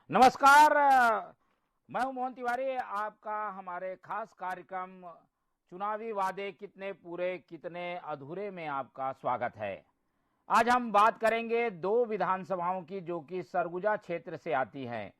नमस्कार। मैं हूं मोहन तिवारी। आपका हमारे खास कार्यक्रम चुनावी वादे कितने पूरे कितने अधूरे में आपका स्वागत है। आज हम बात करेंगे दो विधानसभाओं की जो कि सरगुजा क्षेत्र से आती हैं।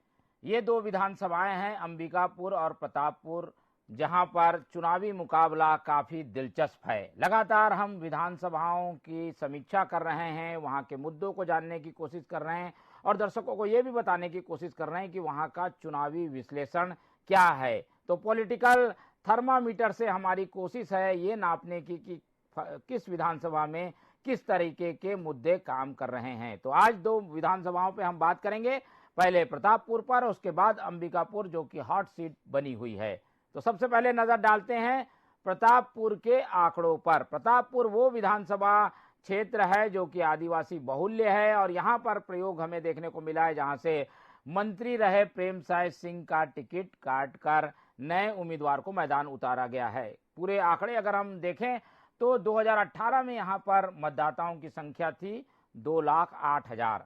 ये दो विधानसभाएं हैं अंबिकापुर और प्रतापपुर, जहां पर चुनावी मुकाबला काफी दिलचस्प है। लगातार हम विधानसभाओं की समीक्षा कर रहे हैं, वहां के मुद्दों को जानने की कोशिश कर रहे हैं और दर्शकों को यह भी बताने की कोशिश कर रहे हैं कि वहां का चुनावी विश्लेषण क्या है। तो पॉलिटिकल थर्मामीटर से हमारी कोशिश है ये नापने की कि किस विधानसभा में किस तरीके के मुद्दे काम कर रहे हैं। तो आज दो विधानसभाओं पे हम बात करेंगे, पहले प्रतापपुर पर, उसके बाद अंबिकापुर जो कि हॉट सीट बनी हुई है। तो सबसे पहले नजर डालते हैं प्रतापपुर के आंकड़ों पर। प्रतापपुर वो विधानसभा क्षेत्र है जो कि आदिवासी बहुल्य है और यहां पर प्रयोग हमें देखने को मिला है जहां से मंत्री रहे प्रेमसाय सिंह का टिकट काटकर नए उम्मीदवार को मैदान उतारा गया है। पूरे आंकड़े अगर हम देखें तो 2018 में यहां पर मतदाताओं की संख्या थी 2,08,000।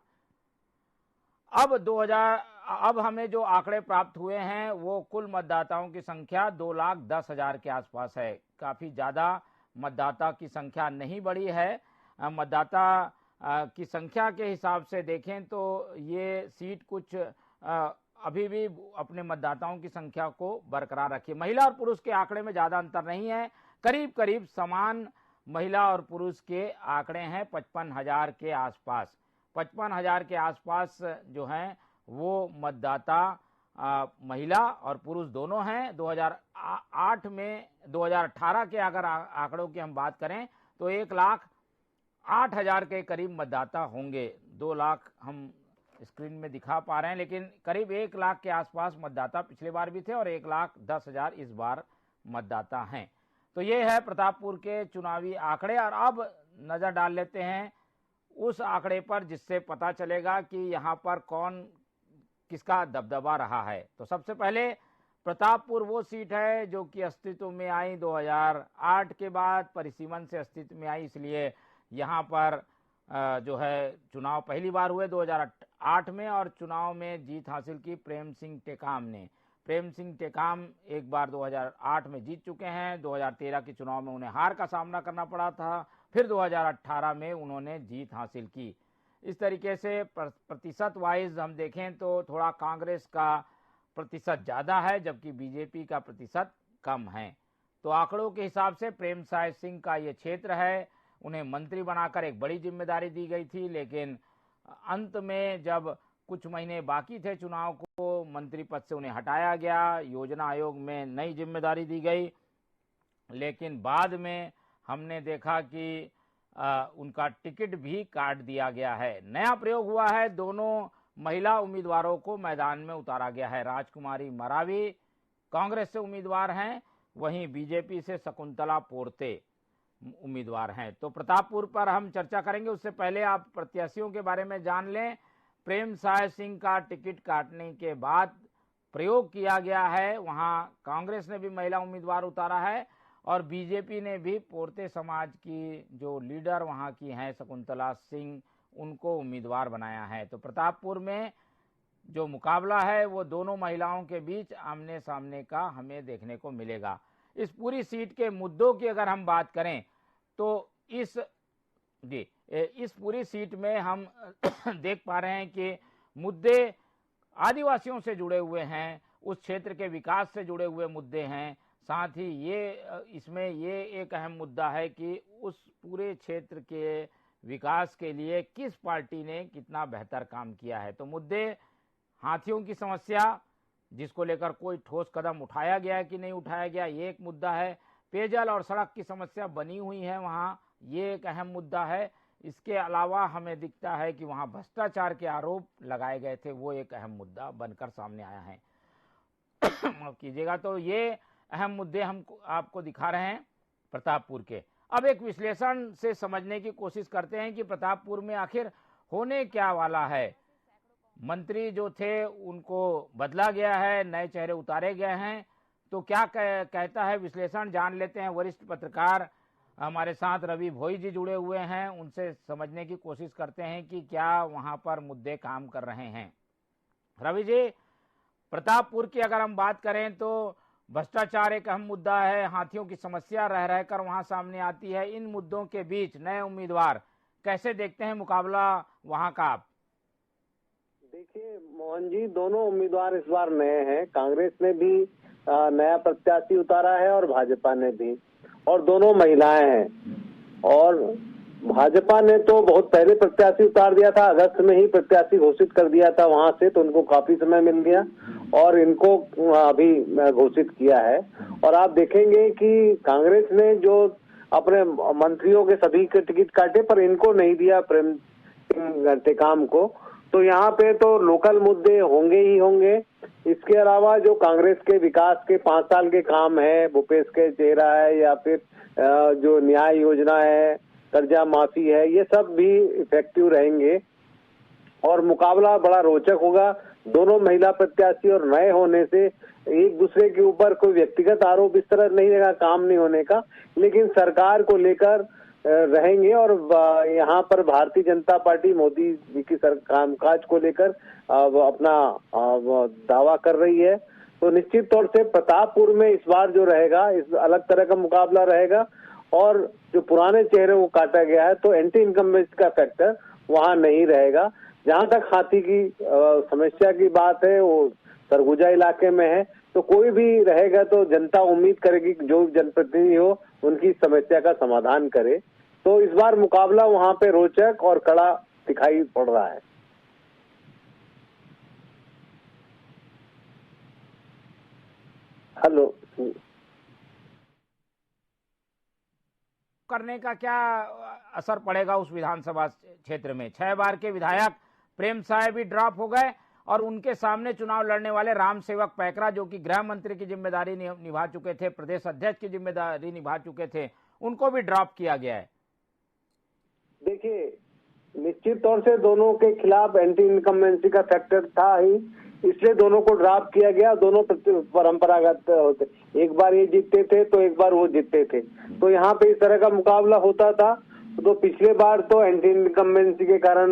अब हमें जो आंकड़े प्राप्त हुए हैं वो कुल मतदाताओं की संख्या 2,10,000 के आसपास है। काफी ज्यादा मतदाता की संख्या नहीं बढ़ी है। मतदाता की संख्या के हिसाब से देखें तो ये सीट कुछ अभी भी अपने मतदाताओं की संख्या को बरकरार रखी। महिला और पुरुष के आंकड़े में ज्यादा अंतर नहीं है, करीब करीब समान महिला और पुरुष के आंकड़े हैं 55,000 के आसपास। 55,000 के आसपास जो हैं वो मतदाता महिला और पुरुष दोनों हैं। 2008 में 2018 के अगर आंकड़ों की हम बात करें तो 1,08,000 के करीब मतदाता होंगे। 2 लाख हम स्क्रीन में दिखा पा रहे हैं, लेकिन करीब 1 लाख के आसपास मतदाता पिछले बार भी थे और 1,10,000 इस बार मतदाता हैं। तो ये है प्रतापपुर के चुनावी आंकड़े। और अब नजर डाल लेते हैं उस आंकड़े पर जिससे पता चलेगा कि यहाँ पर कौन किसका दबदबा रहा है। तो सबसे पहले प्रतापपुर वो सीट है जो कि अस्तित्व में आई 2008 के बाद, परिसीमन से अस्तित्व में आई, इसलिए यहाँ पर जो है चुनाव पहली बार हुए 2008 में और चुनाव में जीत हासिल की प्रेम सिंह टेकाम ने। प्रेम सिंह टेकाम एक बार 2008 में जीत चुके हैं। 2013 के चुनाव में उन्हें हार का सामना करना पड़ा था, फिर 2018 में उन्होंने जीत हासिल की। इस तरीके से प्रतिशत वाइज हम देखें तो थोड़ा कांग्रेस का प्रतिशत ज्यादा है जबकि बीजेपी का प्रतिशत कम है। तो आंकड़ों के हिसाब से प्रेमसाय सिंह का ये क्षेत्र है, उन्हें मंत्री बनाकर एक बड़ी जिम्मेदारी दी गई थी, लेकिन अंत में जब कुछ महीने बाकी थे चुनाव को, मंत्री पद से उन्हें हटाया गया, योजना आयोग में नई जिम्मेदारी दी गई। लेकिन बाद में हमने देखा कि उनका टिकट भी काट दिया गया है। नया प्रयोग हुआ है, दोनों महिला उम्मीदवारों को मैदान में उतारा गया है। राजकुमारी मरावी कांग्रेस से उम्मीदवार हैं, वहीं बीजेपी से शकुंतला पोर्ते उम्मीदवार हैं। तो प्रतापपुर पर हम चर्चा करेंगे, उससे पहले आप प्रत्याशियों के बारे में जान लें। प्रेमसाय सिंह का टिकट काटने के बाद प्रयोग किया गया है, वहां कांग्रेस ने भी महिला उम्मीदवार उतारा है और बीजेपी ने भी पोर्ते समाज की जो लीडर वहां की हैं शकुंतला सिंह, उनको उम्मीदवार बनाया है। तो प्रतापपुर में जो मुकाबला है वो दोनों महिलाओं के बीच आमने सामने का हमें देखने को मिलेगा। इस पूरी सीट के मुद्दों की अगर हम बात करें तो इस पूरी सीट में हम देख पा रहे हैं कि मुद्दे आदिवासियों से जुड़े हुए हैं, उस क्षेत्र के विकास से जुड़े हुए मुद्दे हैं। साथ ही इसमें ये एक अहम मुद्दा है कि उस पूरे क्षेत्र के विकास के लिए किस पार्टी ने कितना बेहतर काम किया है। तो मुद्दे हाथियों की समस्या, जिसको लेकर कोई ठोस कदम उठाया गया है कि नहीं उठाया गया, ये एक मुद्दा है। पेयजल और सड़क की समस्या बनी हुई है वहां, ये एक अहम मुद्दा है। इसके अलावा हमें दिखता है कि वहां भ्रष्टाचार के आरोप लगाए गए थे, वो एक अहम मुद्दा बनकर सामने आया है। माफ कीजिएगा। तो ये अहम मुद्दे हम आपको दिखा रहे हैं प्रतापपुर के। अब एक विश्लेषण से समझने की कोशिश करते हैं कि प्रतापपुर में आखिर होने क्या वाला है। मंत्री जो थे उनको बदला गया है, नए चेहरे उतारे गए हैं। तो क्या कहता है विश्लेषण, जान लेते हैं। वरिष्ठ पत्रकार हमारे साथ रवि भोई जी जुड़े हुए हैं, उनसे समझने की कोशिश करते हैं कि क्या वहां पर मुद्दे काम कर रहे हैं। रवि जी, प्रतापपुर की अगर हम बात करें तो भ्रष्टाचार एक अहम मुद्दा है, हाथियों की समस्या रह रहकर वहां सामने आती है। इन मुद्दों के बीच नए उम्मीदवार कैसे देखते हैं मुकाबला वहां का आप? देखिए मोहन जी, दोनों उम्मीदवार इस बार नए हैं। कांग्रेस ने भी नया प्रत्याशी उतारा है और भाजपा ने भी, और दोनों महिलाएं हैं। और भाजपा ने तो बहुत पहले प्रत्याशी उतार दिया था, अगस्त में ही प्रत्याशी घोषित कर दिया था वहां से, तो उनको काफी समय मिल गया और इनको अभी घोषित किया है। और आप देखेंगे कि कांग्रेस ने जो अपने मंत्रियों के सभी के टिकट काटे, पर इनको नहीं दिया प्रेम सिंह टेकाम को। तो यहाँ पे तो लोकल मुद्दे होंगे ही होंगे। इसके अलावा जो कांग्रेस के विकास के 5 साल के काम है, भूपेश के चेहरा है या फिर जो न्याय योजना है, कर्जा माफी है, ये सब भी इफेक्टिव रहेंगे और मुकाबला बड़ा रोचक होगा। दोनों महिला प्रत्याशी और नए होने से एक दूसरे के ऊपर कोई व्यक्तिगत आरोप इस तरह नहीं रहेगा, काम नहीं होने का, लेकिन सरकार को लेकर रहेंगे। और यहाँ पर भारतीय जनता पार्टी मोदी जी की कामकाज को लेकर अपना दावा कर रही है। तो निश्चित तौर से प्रतापपुर में इस बार जो रहेगा, इस अलग तरह का मुकाबला रहेगा। और जो पुराने चेहरे को काटा गया है, तो एंटी इनकम्बेंसी का फैक्टर वहां नहीं रहेगा। जहां तक हाथी की समस्या की बात है, वो सरगुजा इलाके में है, तो कोई भी रहेगा तो जनता उम्मीद करेगी कि जो जनप्रतिनिधि हो उनकी समस्या का समाधान करे। तो इस बार मुकाबला वहां पे रोचक और कड़ा दिखाई पड़ रहा है। हेलो, करने का क्या असर पड़ेगा उस विधानसभा क्षेत्र में? 6 बार के विधायक प्रेम साय भी ड्रॉप हो गए और उनके सामने चुनाव लड़ने वाले राम सेवक पैकरा, जो कि गृह मंत्री की जिम्मेदारी निभा चुके थे, प्रदेश अध्यक्ष की जिम्मेदारी निभा चुके थे, उनको भी ड्रॉप किया गया है। देखिए, निश्चित तौर से दोनों के खिलाफ एंटी इनकम्बेंसी का फैक्टर था ही, इसलिए दोनों को ड्रॉप किया गया। दोनों परंपरागत होते, एक बार ये जीतते थे तो एक बार वो जीतते थे, तो यहाँ पे इस तरह का मुकाबला होता था। तो पिछले बार तो एंटी इनकम्बेंसी के कारण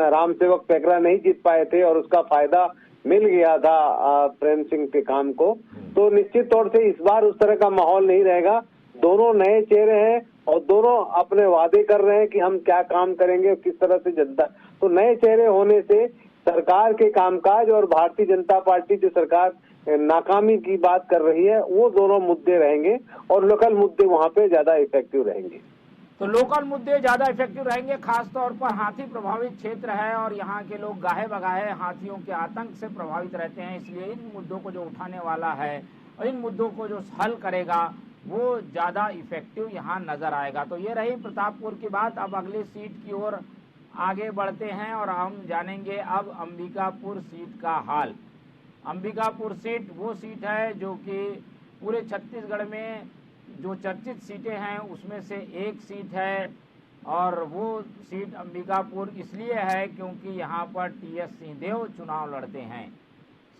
राम सेवक पैकरा नहीं जीत पाए थे और उसका फायदा मिल गया था प्रेम सिंह टेकाम को। तो निश्चित तौर से इस बार उस तरह का माहौल नहीं रहेगा। दोनों नए चेहरे हैं और दोनों अपने वादे कर रहे हैं कि हम क्या काम करेंगे, किस तरह से जनता, तो नए चेहरे होने से सरकार के कामकाज और भारतीय जनता पार्टी जो सरकार नाकामी की बात कर रही है, वो दोनों मुद्दे रहेंगे और लोकल मुद्दे वहां पे ज्यादा इफेक्टिव रहेंगे। तो लोकल मुद्दे ज्यादा इफेक्टिव रहेंगे, खासतौर पर हाथी प्रभावित क्षेत्र है और यहाँ के लोग गाहे बगाहे हाथियों के आतंक से प्रभावित रहते हैं, इसलिए इन मुद्दों को जो उठाने वाला है और इन मुद्दों को जो हल करेगा वो ज्यादा इफेक्टिव यहाँ नजर आएगा। तो ये रही प्रतापपुर की बात। अब अगली सीट की ओर आगे बढ़ते हैं और हम जानेंगे अब अंबिकापुर सीट का हाल। अंबिकापुर सीट वो सीट है जो कि पूरे छत्तीसगढ़ में जो चर्चित सीटें हैं उसमें से एक सीट है, और वो सीट अंबिकापुर इसलिए है क्योंकि यहाँ पर टीएस सिंहदेव चुनाव लड़ते हैं।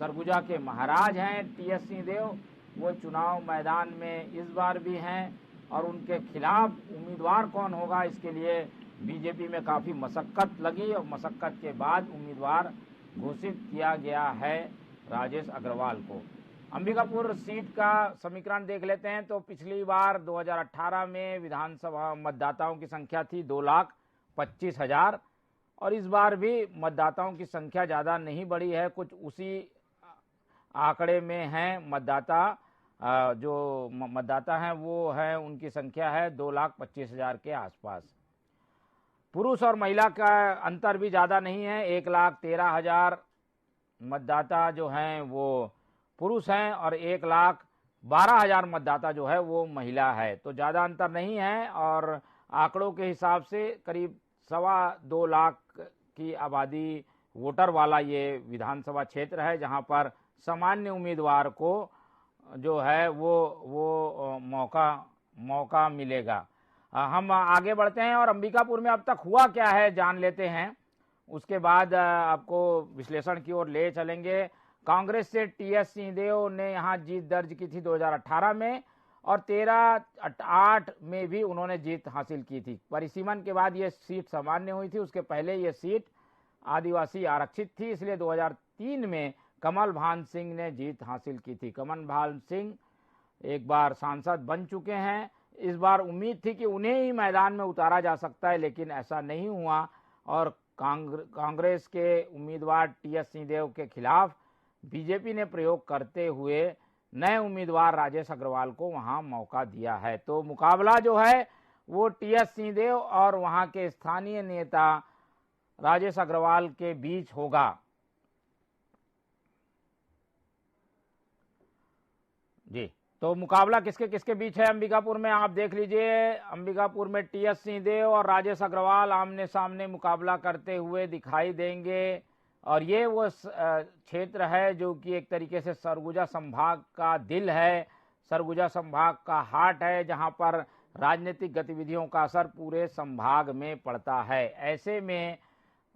सरगुजा के महाराज हैं टीएस सिंहदेव, वो चुनाव मैदान में इस बार भी हैं और उनके खिलाफ उम्मीदवार कौन होगा इसके लिए बीजेपी में काफ़ी मशक्कत लगी और मशक्कत के बाद उम्मीदवार घोषित किया गया है राजेश अग्रवाल को। अंबिकापुर सीट का समीकरण देख लेते हैं। तो पिछली बार 2018 में विधानसभा मतदाताओं की संख्या थी 2,25,000 और इस बार भी मतदाताओं की संख्या ज़्यादा नहीं बढ़ी है, कुछ उसी आंकड़े में हैं मतदाता। जो मतदाता हैं वो है, उनकी संख्या है 2,25,000 के आसपास। पुरुष और महिला का अंतर भी ज़्यादा नहीं है, 1,13,000 मतदाता जो हैं वो पुरुष हैं और 1,12,000 मतदाता जो है वो महिला है। तो ज़्यादा अंतर नहीं है और आंकड़ों के हिसाब से करीब 2.25 लाख की आबादी वोटर वाला ये विधानसभा क्षेत्र है, जहां पर सामान्य उम्मीदवार को जो है वो मौका मिलेगा। हम आगे बढ़ते हैं और अंबिकापुर में अब तक हुआ क्या है जान लेते हैं, उसके बाद आपको विश्लेषण की ओर ले चलेंगे। कांग्रेस से टीएस सिंहदेव ने यहाँ जीत दर्ज की थी 2018 में और 13/8 में भी उन्होंने जीत हासिल की थी। परिसीमन के बाद ये सीट सामान्य हुई थी, उसके पहले ये सीट आदिवासी आरक्षित थी, इसलिए 2003 में कमल भान सिंह ने जीत हासिल की थी। कमल भान सिंह एक बार सांसद बन चुके हैं। इस बार उम्मीद थी कि उन्हें ही मैदान में उतारा जा सकता है, लेकिन ऐसा नहीं हुआ और कांग्रेस के उम्मीदवार टीएस सिंहदेव के खिलाफ बीजेपी ने प्रयोग करते हुए नए उम्मीदवार राजेश अग्रवाल को वहां मौका दिया है। तो मुकाबला जो है वो टीएस सिंहदेव और वहां के स्थानीय नेता राजेश अग्रवाल के बीच होगा। जी, तो मुकाबला किसके किसके बीच है अंबिकापुर में, आप देख लीजिए। अंबिकापुर में टीएस सिंहदेव और राजेश अग्रवाल आमने सामने मुकाबला करते हुए दिखाई देंगे। और ये वो क्षेत्र है जो कि एक तरीके से सरगुजा संभाग का दिल है, सरगुजा संभाग का हार्ट है, जहां पर राजनीतिक गतिविधियों का असर पूरे संभाग में पड़ता है। ऐसे में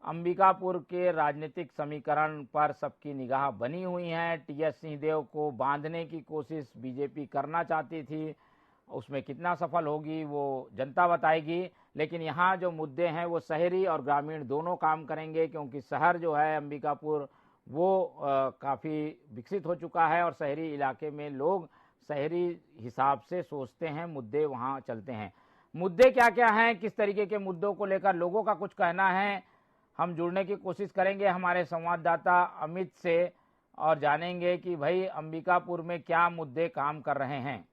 अंबिकापुर के राजनीतिक समीकरण पर सबकी निगाह बनी हुई है। टीएस सिंहदेव को बांधने की कोशिश बीजेपी करना चाहती थी, उसमें कितना सफल होगी वो जनता बताएगी। लेकिन यहाँ जो मुद्दे हैं वो शहरी और ग्रामीण दोनों काम करेंगे, क्योंकि शहर जो है अंबिकापुर वो काफ़ी विकसित हो चुका है और शहरी इलाके में लोग शहरी हिसाब से सोचते हैं, मुद्दे वहाँ चलते हैं। मुद्दे क्या क्या हैं, किस तरीके के मुद्दों को लेकर लोगों का कुछ कहना है, हम जुड़ने की कोशिश करेंगे हमारे संवाददाता अमित से और जानेंगे कि भाई अंबिकापुर में क्या मुद्दे काम कर रहे हैं।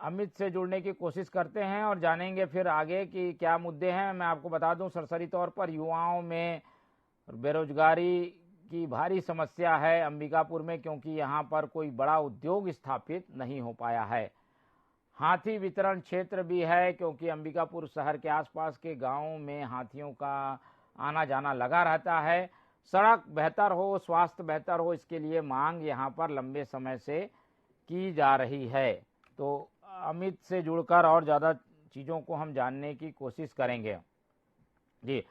अमित से जुड़ने की कोशिश करते हैं और जानेंगे फिर आगे कि क्या मुद्दे हैं। मैं आपको बता दूं, सरसरी तौर पर युवाओं में बेरोजगारी की भारी समस्या है अंबिकापुर में, क्योंकि यहाँ पर कोई बड़ा उद्योग स्थापित नहीं हो पाया है। हाथी वितरण क्षेत्र भी है, क्योंकि अंबिकापुर शहर के आसपास के गांवों में हाथियों का आना जाना लगा रहता है। सड़क बेहतर हो, स्वास्थ्य बेहतर हो, इसके लिए मांग यहाँ पर लंबे समय से की जा रही है। तो अमित से जुड़कर और ज़्यादा चीज़ों को हम जानने की कोशिश करेंगे। जी,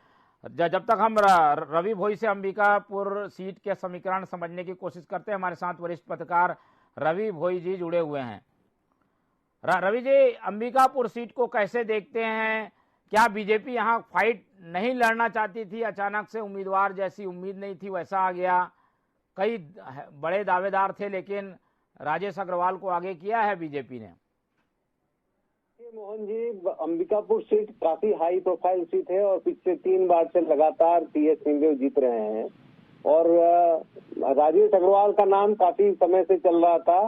जब तक हम रवि भोई से अंबिकापुर सीट के समीकरण समझने की कोशिश करते हैं, हमारे साथ वरिष्ठ पत्रकार रवि भोई जी जुड़े हुए हैं। रवि जी, अंबिकापुर सीट को कैसे देखते हैं? क्या बीजेपी यहाँ फाइट नहीं लड़ना चाहती थी, अचानक से उम्मीदवार जैसी उम्मीद नहीं थी वैसा आ गया? कई बड़े दावेदार थे, लेकिन राजेश अग्रवाल को आगे किया है बीजेपी ने। मोहन जी, अंबिकापुर सीट काफी हाई प्रोफाइल सीट है और पिछले 3 बार से लगातार टीएस सिंहदेव जीत रहे हैं और राजेश अग्रवाल का नाम काफी समय से चल रहा था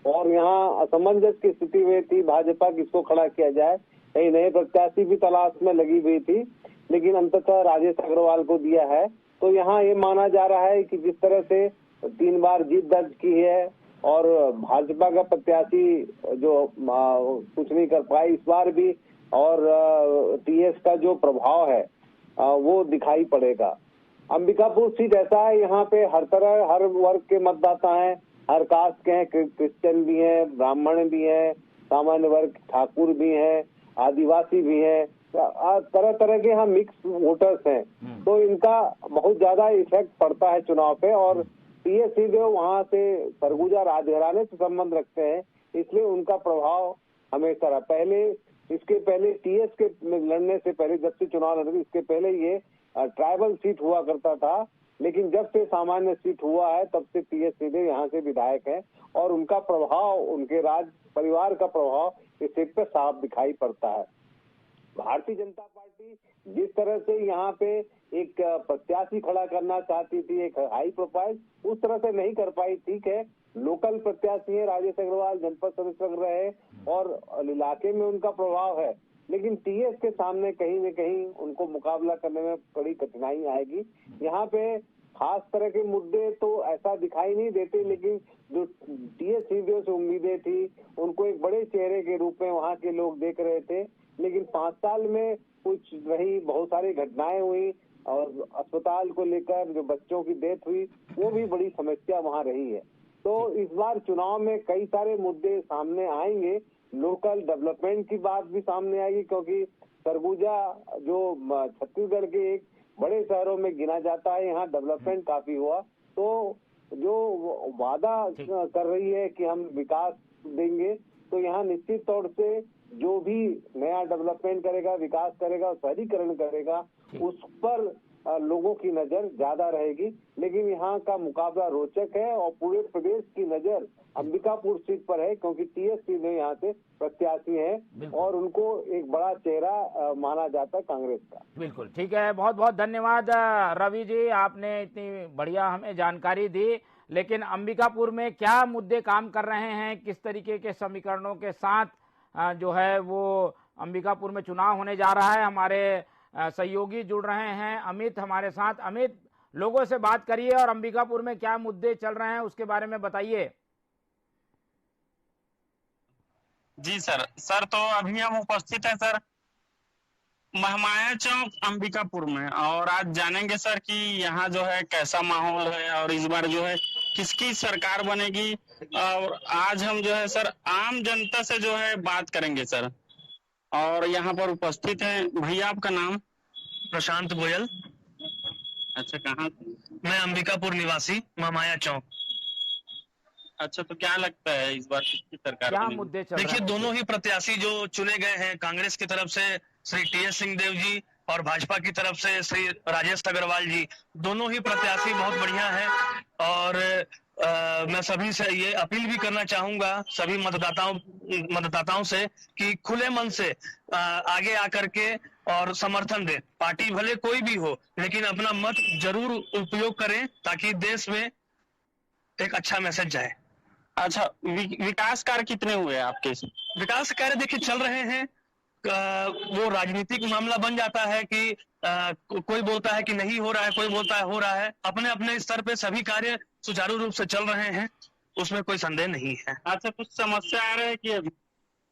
और यहाँ असमंजस की स्थिति में थी भाजपा किसको खड़ा किया जाए। कई नए प्रत्याशी भी तलाश में लगी हुई थी, लेकिन अंततः राजेश अग्रवाल को दिया है। तो यहाँ ये माना जा रहा है कि जिस तरह से 3 बार जीत दर्ज की है और भाजपा का प्रत्याशी जो कुछ नहीं कर पाए इस बार भी, और टीएस का जो प्रभाव है वो दिखाई पड़ेगा। अंबिकापुर सीट ऐसा है, यहाँ पे हर तरह हर वर्ग के मतदाता हैं, हर कास्ट के हैं, क्रिश्चियन भी हैं, ब्राह्मण भी हैं, सामान्य वर्ग ठाकुर भी हैं, आदिवासी भी हैं, तरह तरह के यहाँ मिक्स वोटर्स हैं। तो इनका बहुत ज्यादा इफेक्ट पड़ता है चुनाव पे और टीएस सिंहदेव वहाँ से सरगुजा राजघराने से संबंध रखते हैं, इसलिए उनका प्रभाव हमेशा रहा। इसके पहले टीएस के लड़ने से पहले, जब से चुनाव लड़े इसके पहले ये ट्राइबल सीट हुआ करता था, लेकिन जब से सामान्य सीट हुआ है तब से टीएस सिंहदेव यहाँ से विधायक हैं और उनका प्रभाव, उनके राज परिवार का प्रभाव इस सीट पे साफ दिखाई पड़ता है। भारतीय जनता पार्टी जिस तरह से यहाँ पे एक प्रत्याशी खड़ा करना चाहती थी, एक हाई प्रोफाइल, उस तरह से नहीं कर पाई। ठीक है, लोकल प्रत्याशी है, राजेश अग्रवाल जनपद सदस्य रहे और इलाके में उनका प्रभाव है, लेकिन टीएस के सामने कहीं न कहीं उनको मुकाबला करने में बड़ी कठिनाई आएगी। यहाँ पे खास तरह के मुद्दे तो ऐसा दिखाई नहीं देते, लेकिन जो टीएस सिंहदेव से उम्मीदें थी उनको एक बड़े चेहरे के रूप में वहाँ के लोग देख रहे थे, लेकिन 5 साल में कुछ रही, बहुत सारी घटनाएं हुई और अस्पताल को लेकर जो बच्चों की डेथ हुई वो भी बड़ी समस्या वहाँ रही है। तो इस बार चुनाव में कई सारे मुद्दे सामने आएंगे, लोकल डेवलपमेंट की बात भी सामने आएगी, क्योंकि सरगुजा जो छत्तीसगढ़ के एक बड़े शहरों में गिना जाता है, यहाँ डेवलपमेंट काफी हुआ। तो जो वादा कर रही है कि हम विकास देंगे, तो यहाँ निश्चित तौर से जो भी नया डेवलपमेंट करेगा, विकास करेगा, शहरीकरण करेगा, उस पर लोगों की नजर ज्यादा रहेगी। लेकिन यहाँ का मुकाबला रोचक है और पूरे प्रदेश की नजर अंबिकापुर सीट पर है, क्योंकि टीएस सिंह यहाँ से प्रत्याशी हैं और उनको एक बड़ा चेहरा माना जाता है कांग्रेस का। बिल्कुल ठीक है, बहुत बहुत धन्यवाद रवि जी, आपने इतनी बढ़िया हमें जानकारी दी। लेकिन अंबिकापुर में क्या मुद्दे काम कर रहे हैं, किस तरीके के समीकरणों के साथ जो है वो अंबिकापुर में चुनाव होने जा रहा है, हमारे सहयोगी जुड़ रहे हैं अमित हमारे साथ। अमित, लोगों से बात करिए और अंबिकापुर में क्या मुद्दे चल रहे हैं उसके बारे में बताइए। जी सर तो अभी हम उपस्थित हैं सर महामाया चौक अंबिकापुर में, और आज जानेंगे सर कि यहाँ जो है कैसा माहौल है और इस बार जो है किसकी सरकार बनेगी। और आज हम जो है सर आम जनता से जो है बात करेंगे सर। और यहाँ पर उपस्थित हैं भैया, आपका नाम? प्रशांत गोयल। अच्छा, कहाँ? मैं अंबिकापुर निवासी, महामाया चौक। अच्छा, तो क्या लगता है इस बार किसकी सरकार क्या बनेगी? मुद्दे चल रहे देखिए, हैं? दोनों ही प्रत्याशी जो चुने गए हैं कांग्रेस की तरफ से श्री टीएस सिंहदेव जी और भाजपा की तरफ से श्री राजेश अग्रवाल जी, दोनों ही प्रत्याशी बहुत बढ़िया हैं। और मैं सभी से ये अपील भी करना चाहूंगा, सभी मतदाताओं से, कि खुले मन से आगे आकर के और समर्थन दें। पार्टी भले कोई भी हो, लेकिन अपना मत जरूर उपयोग करें ताकि देश में एक अच्छा मैसेज जाए। अच्छा, विकास कार्य कितने हुए आपके? विकास कार्य देखिए चल रहे हैं। वो राजनीतिक मामला बन जाता है कि कोई बोलता है कि नहीं हो रहा है, कोई बोलता है हो रहा है। अपने अपने स्तर पे सभी कार्य सुचारू रूप से चल रहे हैं, उसमें कोई संदेह नहीं है। अच्छा, कुछ समस्या आ रही है कि अभी?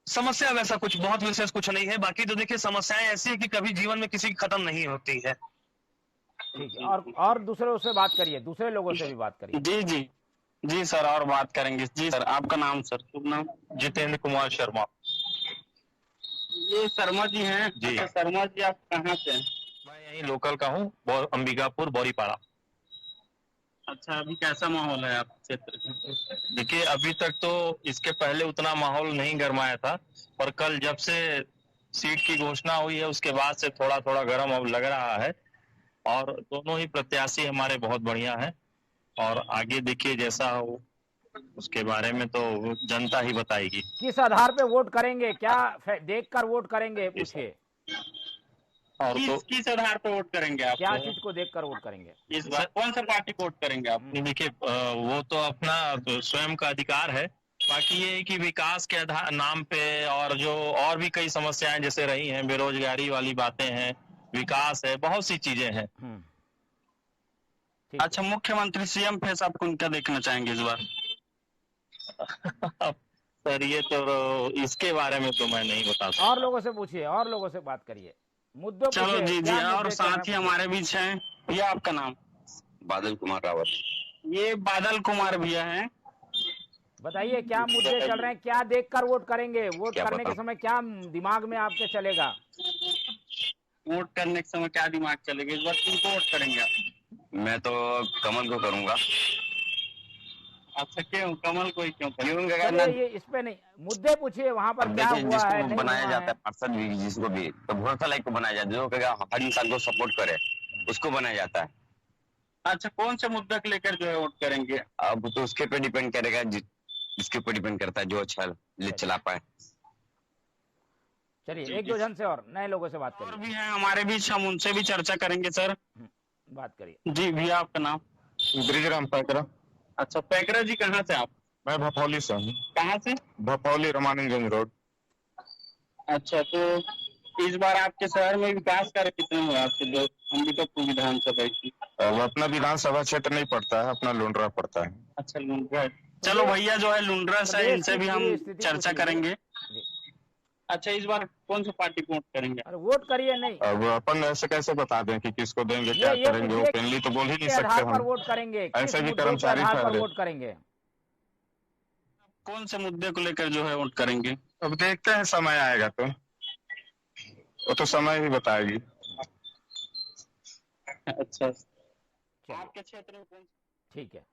समस्या वैसा कुछ बहुत विशेष कुछ नहीं है। बाकी तो देखिए, समस्याएं ऐसी है कि कभी जीवन में किसी की खत्म नहीं होती है। ठीक है, और दूसरे से बात करिए, दूसरे लोगों से भी बात करिए। जी सर, और बात करेंगे। जी सर, आपका नाम सर? शुभ नाम? जितेंद्र कुमार शर्मा। ये शर्मा जी हैं जी। अच्छा, शर्मा जी आप कहाँ से हैं? मैं यहीं लोकल का हूँ, अंबिकापुर बौरीपाड़ा। अच्छा, अभी कैसा माहौल है आप क्षेत्र का? देखिए, अभी तक तो इसके पहले उतना माहौल नहीं गरमाया था, पर कल जब से सीट की घोषणा हुई है उसके बाद से थोड़ा थोड़ा गर्म अब लग रहा है। और दोनों ही प्रत्याशी हमारे बहुत बढ़िया हैं, और आगे देखिए जैसा हो उसके बारे में तो जनता ही बताएगी। किस आधार पे वोट करेंगे, क्या देखकर वोट करेंगे, पूछिए। और तो किस आधार पर वोट करेंगे आप? क्या चीज को देखकर वोट करेंगे? इस बार कौन सा पार्टी को वोट करेंगे आप? देखिए, वो तो अपना तो स्वयं का अधिकार है। बाकी ये है कि विकास के नाम पे और जो और भी कई समस्याएं जैसे रही हैं, बेरोजगारी वाली बातें हैं, विकास है, बहुत सी चीजें हैं। अच्छा, मुख्यमंत्री सीएम फेस आप उनका देखना चाहेंगे इस बार? सर ये तो इसके बारे में तो मैं नहीं बता सकता। और लोगों से पूछिए, और लोगों से बात करिए, मुद्दों चलो जी। और साथ ही हमारे बीच हैं भैया, आपका नाम? बादल कुमार रावत। ये बादल कुमार भैया हैं। बताइए, क्या मुद्दे चल रहे हैं, क्या देखकर वोट करेंगे? वोट करने के समय क्या दिमाग में आपके चलेगा? वोट करने के समय क्या दिमाग चलेगा? इस बार किनको वोट करेंगे आप? मैं तो कमल को करूंगा। अच्छा, क्यों कमल को ही क्यों? क्यों? ये इस पे नहीं, मुद्दे पूछिए, वहाँ पर क्या हुआ है, नहीं बनाया जाता है है पार्षद भी, जिसको भी तो भरोसा लायक को बनाया जाता है, जो कहेगा हर इंसान को सपोर्ट करे उसको बनाया जाता है। अच्छा, कौन से मुद्दे को लेकर जो है वोट करेंगे? अब तो उसके पे डिपेंड करेगा, जिसके ऊपर डिपेंड करता है, जो अच्छा ले चला पाए। चलिए, एक दो जन से और नए लोगों से बात करिए। और भी हैं हमारे बीच, हम उनसे भी चर्चा करेंगे सर। बात करिए। जी भैया, आपका नाम? ब्रिजराम पैकरा। अच्छा, पैकरा जी, कहाँ से आप? मैं भपौली से हूँ। कहाँ से? भपौली, रामानुजगंज रोड। अच्छा, तो इस बार आपके शहर में विकास कार्य कितने हुए आपके जो अंबिकापुर विधानसभा की? अपना विधानसभा क्षेत्र नहीं पड़ता है, अपना लुंड्रा पड़ता है। अच्छा, लुंड्रा। चलो भैया जो है लुंड्रा से, इनसे भी हम चर्चा करेंगे। अच्छा, इस बार कौन सी पार्टी को वोट करेंगे? अरे वोट करिए नहीं, अब अपन ऐसे कैसे बता दें कि किसको देंगे, क्या करेंगे? ओपनली तो बोल ही नहीं सकते हम। वोट करेंगे, ऐसे भी कर्मचारी वोट करेंगे। कौन से मुद्दे को लेकर जो है वोट करेंगे? अब देखते हैं, समय आएगा तो वो तो समय ही बताएगी। अच्छा, आपके क्षेत्र में कौन? ठीक है,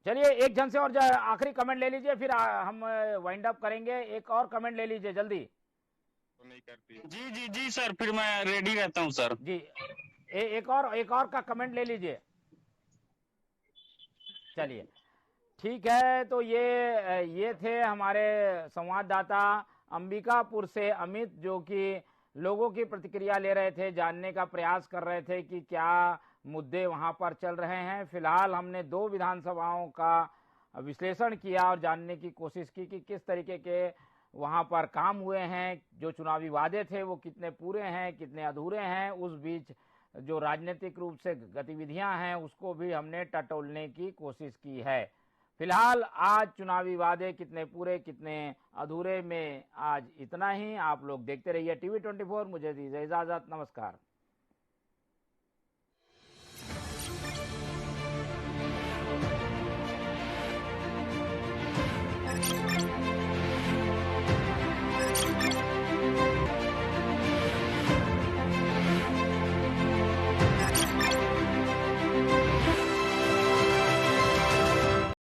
चलिए एक जन से और आखिरी कमेंट ले लीजिए, फिर हम वाइंड अप करेंगे। एक और कमेंट ले लीजिए जल्दी। तो नहीं करती। जी जी जी सर, फिर मैं रेडी रहता हूँ सर। जी एक और का कमेंट ले लीजिए। चलिए ठीक है, तो ये थे हमारे संवाददाता अंबिकापुर से अमित, जो कि लोगों की प्रतिक्रिया ले रहे थे, जानने का प्रयास कर रहे थे कि क्या मुद्दे वहां पर चल रहे हैं। फिलहाल हमने 2 विधानसभाओं का विश्लेषण किया और जानने की कोशिश की कि किस तरीके के वहां पर काम हुए हैं, जो चुनावी वादे थे वो कितने पूरे हैं, कितने अधूरे हैं। उस बीच जो राजनीतिक रूप से गतिविधियां हैं उसको भी हमने टटोलने की कोशिश की है। फिलहाल आज चुनावी वादे कितने पूरे कितने अधूरे में आज इतना ही। आप लोग देखते रहिए TV 24। मुझे दीजिए इजाजत, नमस्कार।